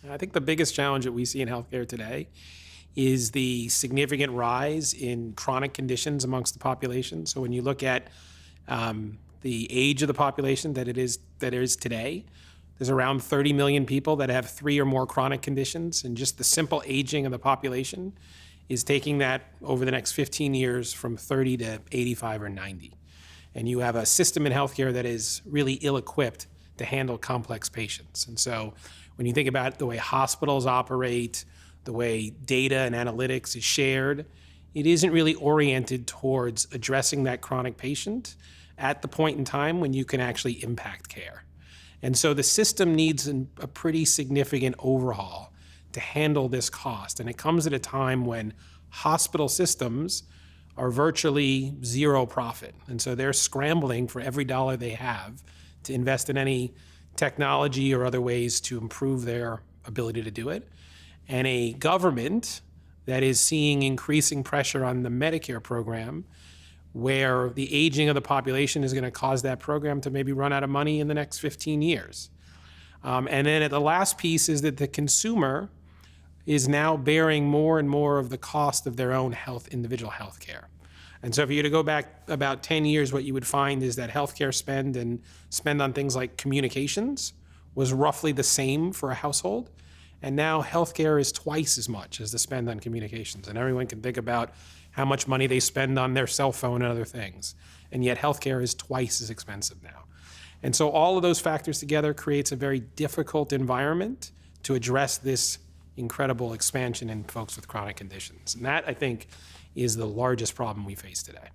I think the biggest challenge that we see in healthcare today is the significant rise in chronic conditions amongst the population. So when you look at the age of the population that is today, there's around 30 million people that have three or more chronic conditions, and just the simple aging of the population is taking that over the next 15 years from 30 to 85 or 90. And you have a system in healthcare that is really ill-equipped to handle complex patients. And so when you think about the way hospitals operate, the way data and analytics is shared, it isn't really oriented towards addressing that chronic patient at the point in time when you can actually impact care. And so the system needs a pretty significant overhaul to handle this cost. And it comes at a time when hospital systems are virtually zero profit. And so they're scrambling for every dollar they have to invest in any technology or other ways to improve their ability to do it. And a government that is seeing increasing pressure on the Medicare program, where the aging of the population is going to cause that program to maybe run out of money in the next 15 years. And then the last piece is that the consumer is now bearing more and more of the cost of their own individual health care. And so if you were to go back about 10 years, what you would find is that healthcare spend and spend on things like communications was roughly the same for a household. And now healthcare is twice as much as the spend on communications. And everyone can think about how much money they spend on their cell phone and other things. And yet healthcare is twice as expensive now. And so all of those factors together creates a very difficult environment to address this incredible expansion in folks with chronic conditions. And that, I think, is the largest problem we face today.